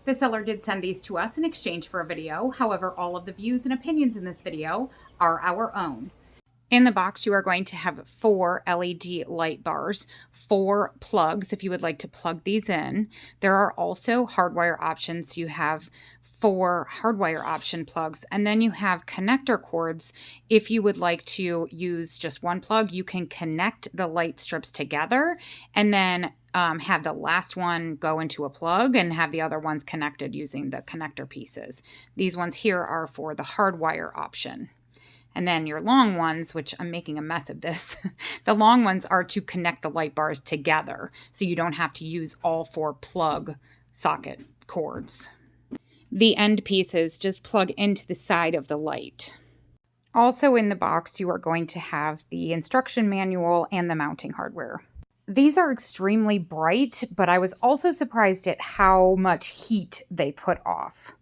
The seller did send these to us in exchange for a video. However, all of the views and opinions in this video are our own. In the box, you are going to have 4 LED light bars, 4 plugs if you would like to plug these in. There are also hardwire options. You have 4 hardwire option plugs, and then you have connector cords. If you would like to use just one plug, you can connect the light strips together and then have the last one go into a plug and have the other ones connected using the connector pieces. These ones here are for the hardwire option. And then your long ones, which I'm making a mess of this, the long ones are to connect the light bars together so you don't have to use all 4 plug socket cords. The end pieces just plug into the side of the light. Also in the box, you are going to have the instruction manual and the mounting hardware. These are extremely bright, but I was also surprised at how much heat they put off.